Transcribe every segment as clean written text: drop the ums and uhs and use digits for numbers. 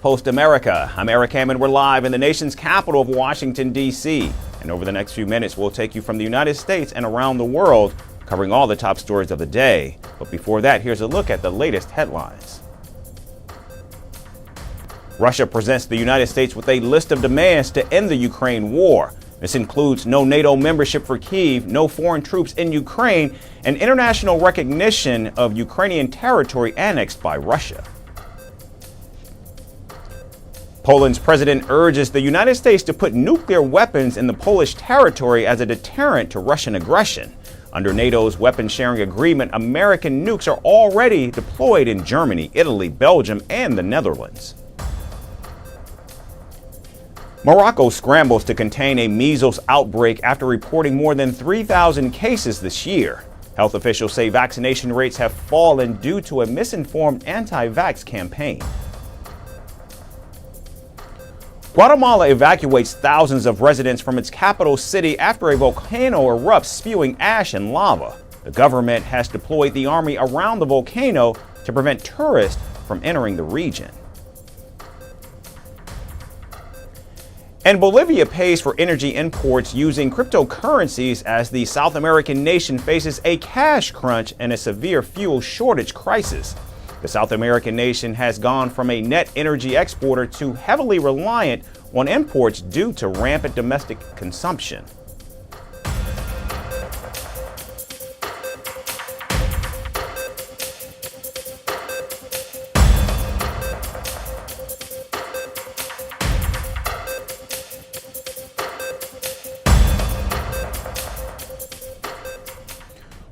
Post America. I'm Eric Hammond. We're live in the nation's capital of Washington, D.C. And over the next few minutes, we'll take you from the United States and around the world, covering all the top stories of the day. But before that, here's a look at the latest headlines. Russia presents the United States with a list of demands to end the Ukraine war. This includes no NATO membership for Kyiv, no foreign troops in Ukraine, and international recognition of Ukrainian territory annexed by Russia. Poland's president urges the United States to put nuclear weapons in the Polish territory as a deterrent to Russian aggression. Under NATO's weapons-sharing agreement, American nukes are already deployed in Germany, Italy, Belgium, and the Netherlands. Morocco scrambles to contain a measles outbreak after reporting more than 3,000 cases this year. Health officials say vaccination rates have fallen due to a misinformed anti-vax campaign. Guatemala evacuates thousands of residents from its capital city after a volcano erupts, spewing ash and lava. The government has deployed the army around the volcano to prevent tourists from entering the region. And Bolivia pays for energy imports using cryptocurrencies as the South American nation faces a cash crunch and a severe fuel shortage crisis. The South American nation has gone from a net energy exporter to heavily reliant on imports due to rampant domestic consumption.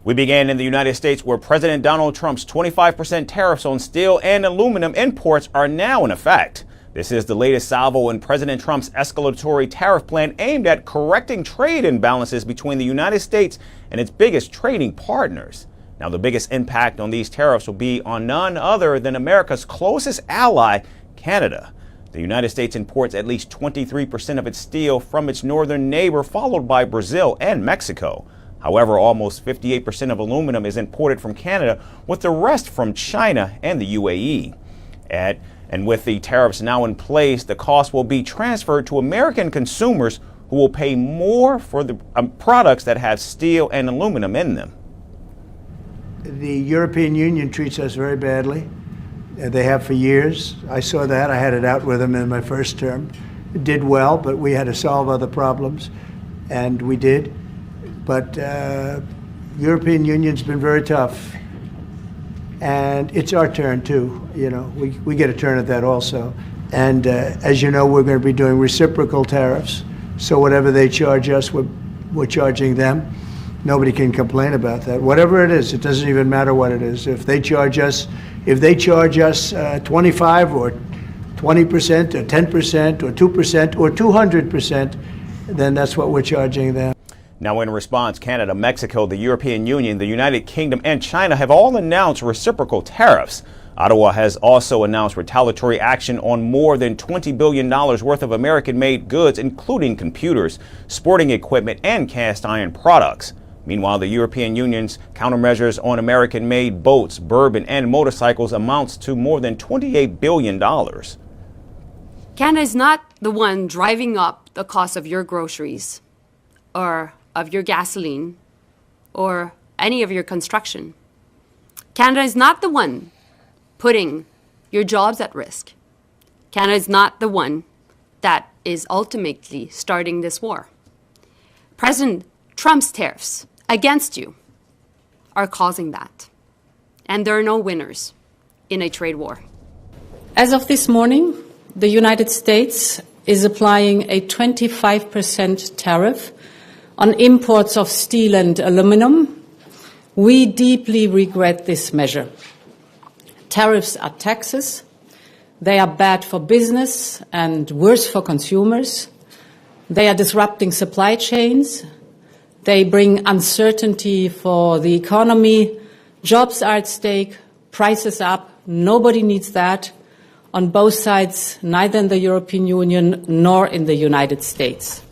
We began in the United States, where President Donald Trump's 25% tariffs on steel and aluminum imports are now in effect. This is the latest salvo in President Trump's escalatory tariff plan aimed at correcting trade imbalances between the United States and its biggest trading partners. Now, the biggest impact on these tariffs will be on none other than America's closest ally, Canada. The United States imports at least 23% of its steel from its northern neighbor, followed by Brazil and Mexico. However, almost 58% of aluminum is imported from Canada, with the rest from China and the UAE. And with the tariffs now in place, the cost will be transferred to American consumers, who will pay more for the products that have steel and aluminum in them. The European Union treats us very badly. They have for years. I saw that. I had it out with them in my first term. It did well, but we had to solve other problems, and we did. But European Union's been very tough, and it's our turn too. You know, we get a turn at that also. And as you know, we're going to be doing reciprocal tariffs. So whatever they charge us, we're charging them. Nobody can complain about that. Whatever it is, it doesn't even matter what it is. If they charge us 25 or 20% or 10% or 2% or 200%, then that's what we're charging them. Now, in response, Canada, Mexico, the European Union, the United Kingdom, and China have all announced reciprocal tariffs. Ottawa has also announced retaliatory action on more than $20 billion worth of American-made goods, including computers, sporting equipment, and cast iron products. Meanwhile, the European Union's countermeasures on American-made boats, bourbon, and motorcycles amounts to more than $28 billion. Canada is not the one driving up the cost of your groceries or of your gasoline, or any of your construction. Canada is not the one putting your jobs at risk. Canada is not the one that is ultimately starting this war. President Trump's tariffs against you are causing that. And there are no winners in a trade war. As of this morning, the United States is applying a 25% tariff on imports of steel and aluminum. We deeply regret this measure. Tariffs are taxes. They are bad for business and worse for consumers. They are disrupting supply chains. They bring uncertainty for the economy. Jobs are at stake, prices up. Nobody needs that on both sides, neither in the European Union nor in the United States.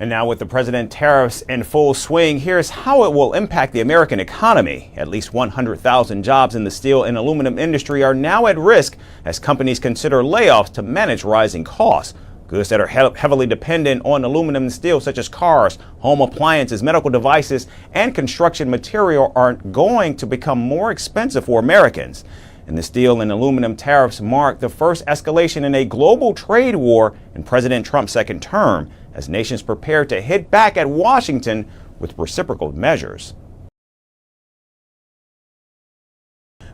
And now with the president tariffs in full swing, here's how it will impact the American economy. At least 100,000 jobs in the steel and aluminum industry are now at risk as companies consider layoffs to manage rising costs. Goods that are heavily dependent on aluminum and steel, such as cars, home appliances, medical devices, and construction material, are going to become more expensive for Americans. And the steel and aluminum tariffs mark the first escalation in a global trade war in President Trump's second term, as nations prepare to hit back at Washington with reciprocal measures.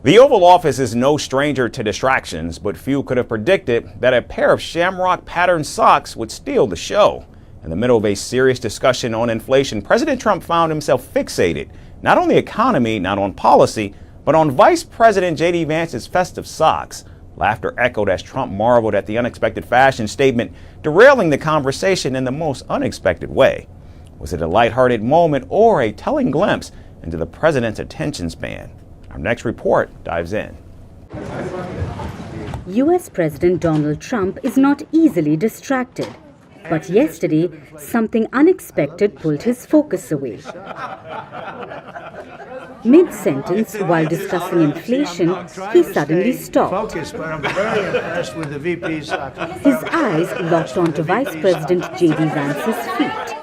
The Oval Office is no stranger to distractions, but few could have predicted that a pair of shamrock-patterned socks would steal the show. In the middle of a serious discussion on inflation, President Trump found himself fixated not on the economy, not on policy, but on Vice President JD Vance's festive socks. Laughter echoed as Trump marveled at the unexpected fashion statement, derailing the conversation in the most unexpected way. Was it a lighthearted moment or a telling glimpse into the president's attention span? Our next report dives in. U.S. President Donald Trump is not easily distracted. But yesterday, something unexpected pulled his focus away. Mid-sentence, while discussing inflation, he suddenly stopped. His eyes locked onto Vice President JD Vance's feet.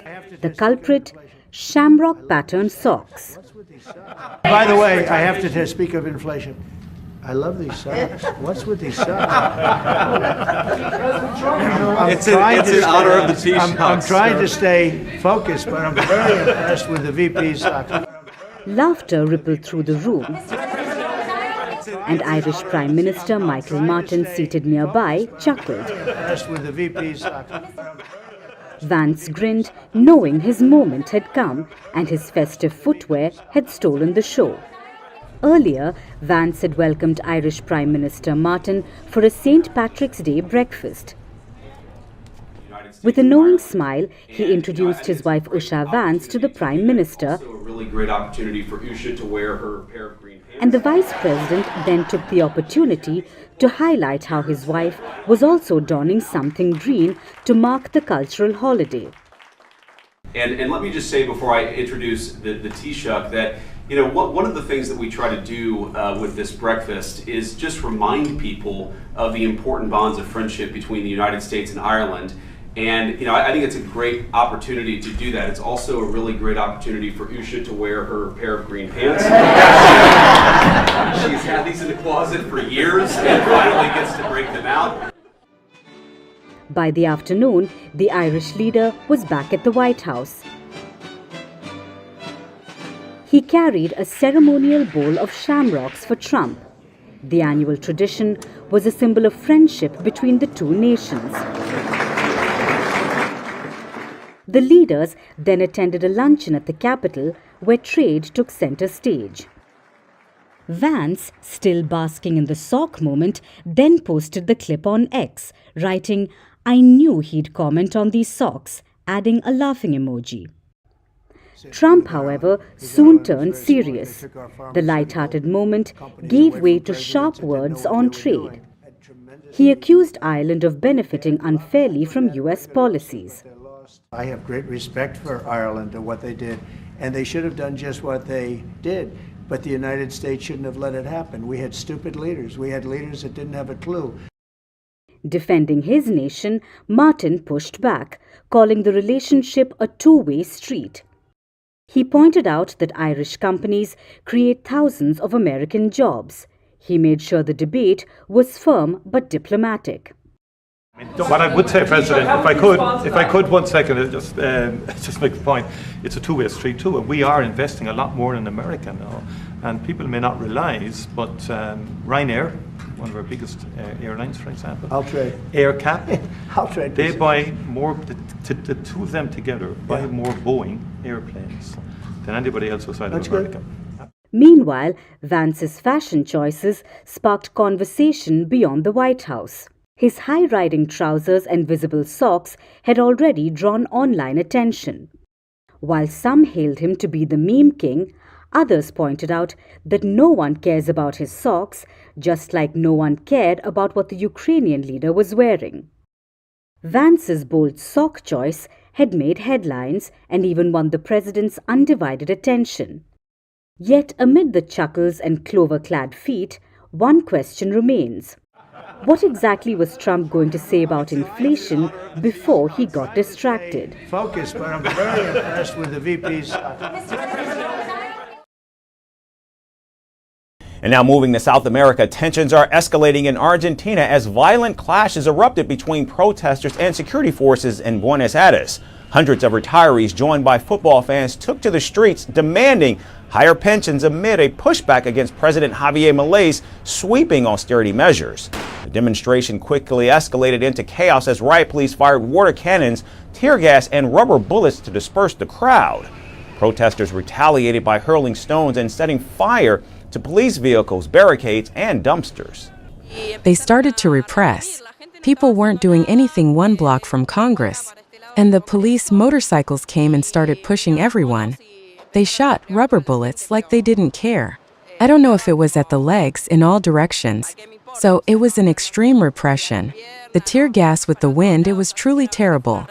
The culprit, shamrock-patterned socks. By the way, I have to speak of inflation. I love these socks. What's with these socks? It's in honor of the T-shirts. I'm trying to stay focused, but I'm very impressed with the VP's socks. Laughter rippled through the room. And Irish Prime Minister Michael Martin, seated nearby, chuckled. With the VP's socks. Vance grinned, knowing his moment had come and his festive footwear had stolen the show. Earlier, Vance had welcomed Irish Prime Minister Martin for a St. Patrick's Day breakfast. With a knowing smile, he introduced his wife Usha Vance to the Prime Minister, and the Vice President then took the opportunity to highlight how his wife was also donning something green to mark the cultural holiday. And let me just say before I introduce the Taoiseach that, you know, one of the things that we try to do with this breakfast is just remind people of the important bonds of friendship between the United States and Ireland. And, you know, I think it's a great opportunity to do that. It's also a really great opportunity for Usha to wear her pair of green pants. She's had these in the closet for years and finally gets to break them out. By the afternoon, the Irish leader was back at the White House. He carried a ceremonial bowl of shamrocks for Trump. The annual tradition was a symbol of friendship between the two nations. The leaders then attended a luncheon at the Capitol where trade took center stage. Vance, still basking in the sock moment, then posted the clip on X, writing, "I knew he'd comment on these socks," adding a laughing emoji. Trump, however, soon turned serious. The light-hearted moment gave way to sharp words on trade. He accused Ireland of benefiting unfairly from U.S. policies. I have great respect for Ireland and what they did, and they should have done just what they did. But the United States shouldn't have let it happen. We had stupid leaders. We had leaders that didn't have a clue. Defending his nation, Martin pushed back, calling the relationship a two-way street. He pointed out that Irish companies create thousands of American jobs. He made sure the debate was firm but diplomatic. What I would say, President, if I could 1 second, just make the point. It's a two-way street too, and we are investing a lot more in America now. And people may not realise, but Ryanair, one of our biggest airlines, for example, AirCap, they buy more. The two of them together buy more Boeing airplanes than anybody else outside of America. Meanwhile, Vance's fashion choices sparked conversation beyond the White House. His high-riding trousers and visible socks had already drawn online attention. While some hailed him to be the meme king, others pointed out that no one cares about his socks, just like no one cared about what the Ukrainian leader was wearing. Vance's bold sock choice had made headlines and even won the president's undivided attention. Yet amid the chuckles and clover-clad feet, one question remains. What exactly was Trump going to say about inflation before he got distracted? Focus, but I'm very impressed with the VP's. And now moving to South America, tensions are escalating in Argentina as violent clashes erupted between protesters and security forces in Buenos Aires. Hundreds of retirees joined by football fans took to the streets demanding higher pensions amid a pushback against President Javier Milei's sweeping austerity measures. The demonstration quickly escalated into chaos as riot police fired water cannons, tear gas, and rubber bullets to disperse the crowd. Protesters retaliated by hurling stones and setting fire to police vehicles, barricades, and dumpsters. They started to repress. People weren't doing anything one block from Congress. And the police motorcycles came and started pushing everyone. They shot rubber bullets like they didn't care. I don't know if it was at the legs in all directions. So it was an extreme repression. The tear gas with the wind, it was truly terrible.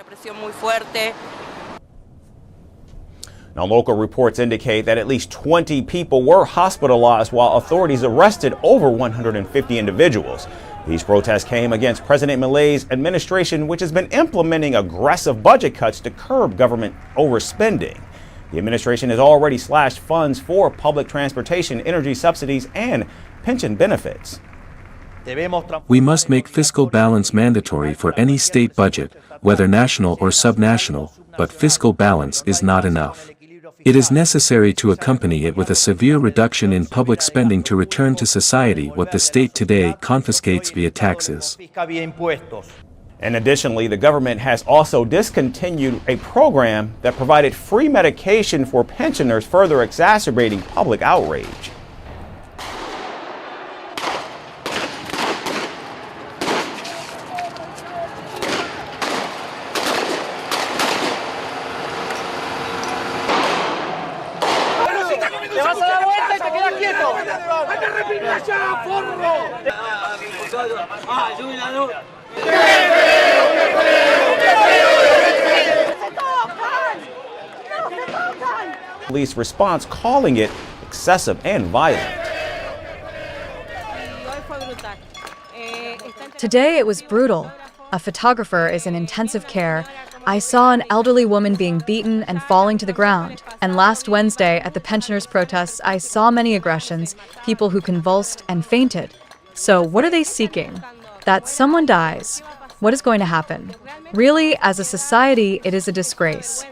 Now, local reports indicate that at least 20 people were hospitalized while authorities arrested over 150 individuals. These protests came against President Milei's administration, which has been implementing aggressive budget cuts to curb government overspending. The administration has already slashed funds for public transportation, energy subsidies, and pension benefits. We must make fiscal balance mandatory for any state budget, whether national or subnational, but fiscal balance is not enough. It is necessary to accompany it with a severe reduction in public spending to return to society what the state today confiscates via taxes. And additionally, the government has also discontinued a program that provided free medication for pensioners, further exacerbating public outrage. Police response calling it excessive and violent. Today it was brutal. A photographer is in intensive care. I saw an elderly woman being beaten and falling to the ground. And last Wednesday at the pensioners' protests, I saw many aggressions, people who convulsed and fainted. So what are they seeking? That someone dies. What is going to happen? Really, as a society, it is a disgrace.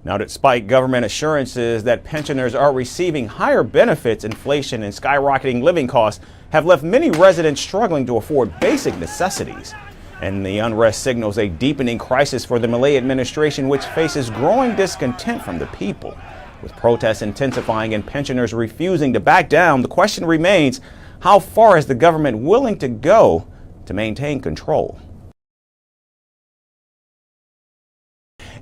Now, despite government assurances that pensioners are receiving higher benefits, inflation and skyrocketing living costs have left many residents struggling to afford basic necessities. And the unrest signals a deepening crisis for the Milei administration, which faces growing discontent from the people. With protests intensifying and pensioners refusing to back down, the question remains, how far is the government willing to go to maintain control?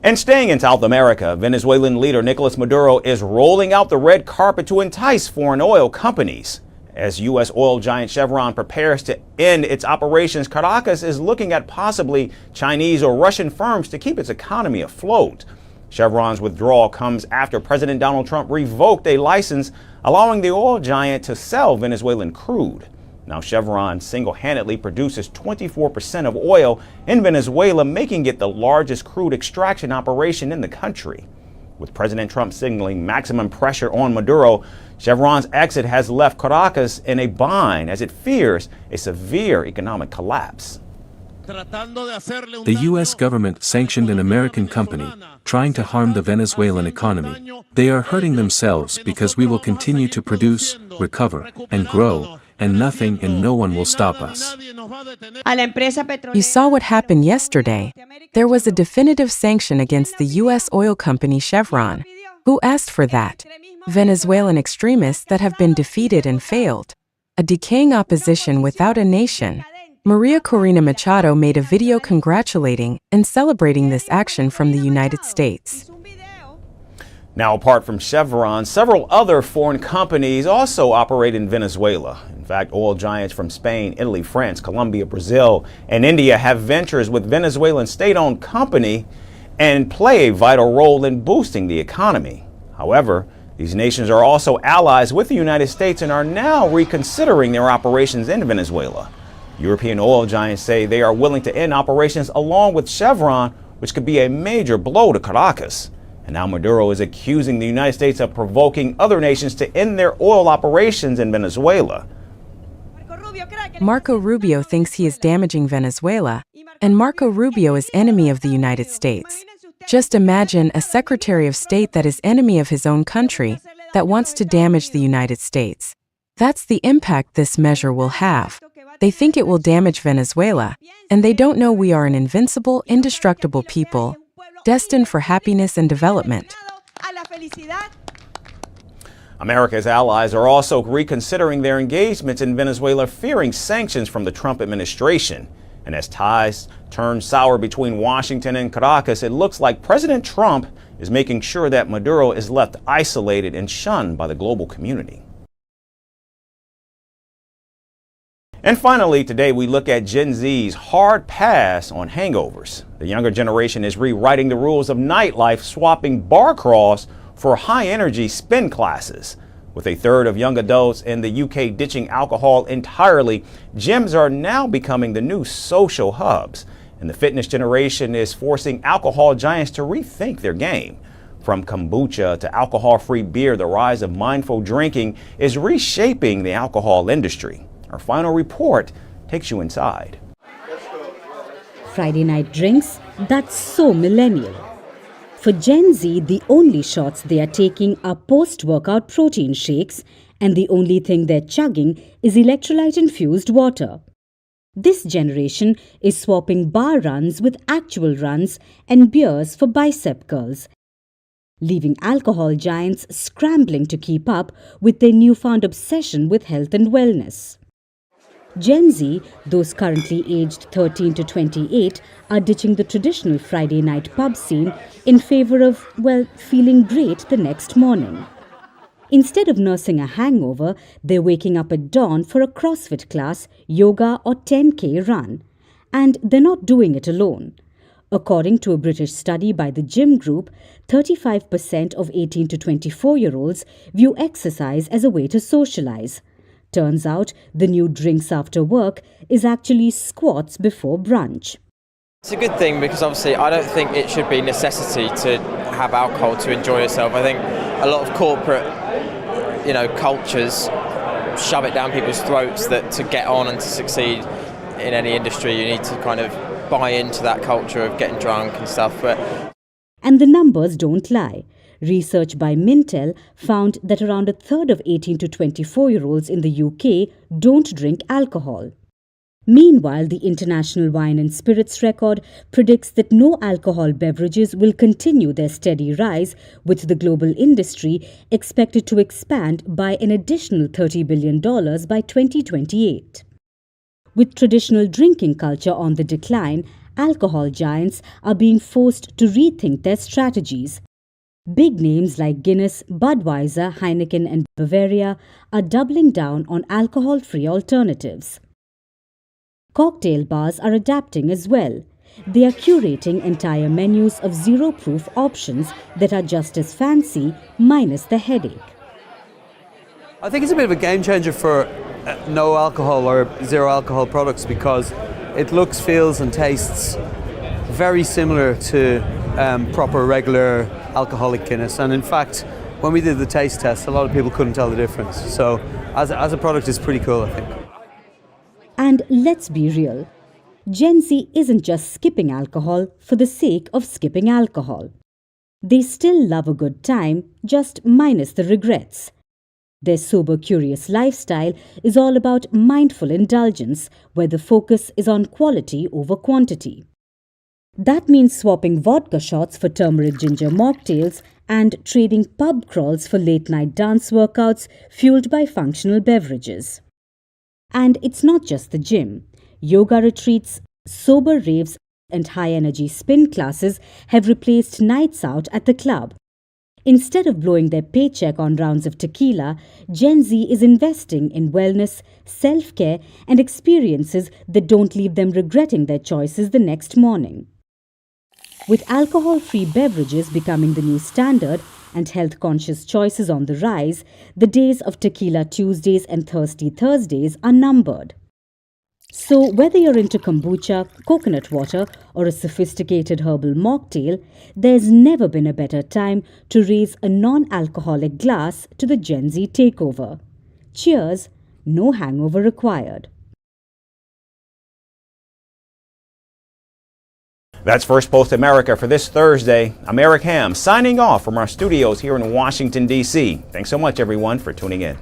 And staying in South America, Venezuelan leader Nicolas Maduro is rolling out the red carpet to entice foreign oil companies. As U.S. oil giant Chevron prepares to end its operations, Caracas is looking at possibly Chinese or Russian firms to keep its economy afloat. Chevron's withdrawal comes after President Donald Trump revoked a license allowing the oil giant to sell Venezuelan crude. Now, Chevron single-handedly produces 24% of oil in Venezuela, making it the largest crude extraction operation in the country. With President Trump signaling maximum pressure on Maduro, Chevron's exit has left Caracas in a bind as it fears a severe economic collapse. The U.S. government sanctioned an American company, trying to harm the Venezuelan economy. They are hurting themselves because we will continue to produce, recover, and grow, and nothing and no one will stop us. You saw what happened yesterday. There was a definitive sanction against the U.S. oil company Chevron. Who asked for that? Venezuelan extremists that have been defeated and failed. A decaying opposition without a nation. Maria Corina Machado made a video congratulating and celebrating this action from the United States. Now, apart from Chevron, several other foreign companies also operate in Venezuela. In fact, oil giants from Spain, Italy, France, Colombia, Brazil, and India have ventures with Venezuelan state-owned company and play a vital role in boosting the economy. However, these nations are also allies with the United States and are now reconsidering their operations in Venezuela. European oil giants say they are willing to end operations along with Chevron, which could be a major blow to Caracas. And now Maduro is accusing the United States of provoking other nations to end their oil operations in Venezuela. Marco Rubio thinks he is damaging Venezuela, and Marco Rubio is enemy of the United States. Just imagine a Secretary of State that is enemy of his own country, that wants to damage the United States. That's the impact this measure will have. They think it will damage Venezuela, and they don't know we are an invincible, indestructible people, destined for happiness and development. America's allies are also reconsidering their engagements in Venezuela, fearing sanctions from the Trump administration. And as ties turn sour between Washington and Caracas, it looks like President Trump is making sure that Maduro is left isolated and shunned by the global community. And finally, today we look at Gen Z's hard pass on hangovers. The younger generation is rewriting the rules of nightlife, swapping bar crawls for high-energy spin classes. With a third of young adults in the UK ditching alcohol entirely, gyms are now becoming the new social hubs. And the fitness generation is forcing alcohol giants to rethink their game. From kombucha to alcohol-free beer, the rise of mindful drinking is reshaping the alcohol industry. Our final report takes you inside. Friday night drinks, that's so millennial. For Gen Z, the only shots they are taking are post-workout protein shakes, and the only thing they're chugging is electrolyte-infused water. This generation is swapping bar runs with actual runs and beers for bicep curls, leaving alcohol giants scrambling to keep up with their newfound obsession with health and wellness. Gen Z, those currently aged 13 to 28, are ditching the traditional Friday night pub scene in favor of, well, feeling great the next morning. Instead of nursing a hangover, they're waking up at dawn for a CrossFit class, yoga or 10K run. And they're not doing it alone. According to a British study by the Gym Group, 35% of 18 to 24-year-olds view exercise as a way to socialize. Turns out the new drinks after work is actually squats before brunch. It's a good thing because obviously I don't think it should be necessity to have alcohol to enjoy yourself. I think a lot of corporate, cultures shove it down people's throats that to get on and to succeed in any industry you need to kind of buy into that culture of getting drunk and stuff. And the numbers don't lie. Research by Mintel found that around a third of 18 to 24-year-olds in the UK don't drink alcohol. Meanwhile, the International Wine and Spirits Record predicts that no alcohol beverages will continue their steady rise, with the global industry expected to expand by an additional $30 billion by 2028. With traditional drinking culture on the decline, alcohol giants are being forced to rethink their strategies. Big names like Guinness, Budweiser, Heineken and Bavaria are doubling down on alcohol-free alternatives. Cocktail bars are adapting as well. They are curating entire menus of zero-proof options that are just as fancy, minus the headache. I think it's a bit of a game changer for no alcohol or zero alcohol products because it looks, feels and tastes very similar to proper regular alcoholic Guinness, and in fact when we did the taste test a lot of people couldn't tell the difference, so as a product it's pretty cool, I think. And let's be real, Gen Z isn't just skipping alcohol for the sake of skipping alcohol. They still love a good time, just minus the regrets. Their sober, curious lifestyle is all about mindful indulgence, where the focus is on quality over quantity. That means swapping vodka shots for turmeric ginger mocktails and trading pub crawls for late-night dance workouts fueled by functional beverages. And it's not just the gym. Yoga retreats, sober raves and high-energy spin classes have replaced nights out at the club. Instead of blowing their paycheck on rounds of tequila, Gen Z is investing in wellness, self-care and experiences that don't leave them regretting their choices the next morning. With alcohol-free beverages becoming the new standard and health-conscious choices on the rise, the days of Tequila Tuesdays and Thirsty Thursdays are numbered. So whether you're into kombucha, coconut water, or a sophisticated herbal mocktail, there's never been a better time to raise a non-alcoholic glass to the Gen Z takeover. Cheers, no hangover required. That's First Post America for this Thursday. I'm Eric Ham, signing off from our studios here in Washington, D.C. Thanks so much, everyone, for tuning in.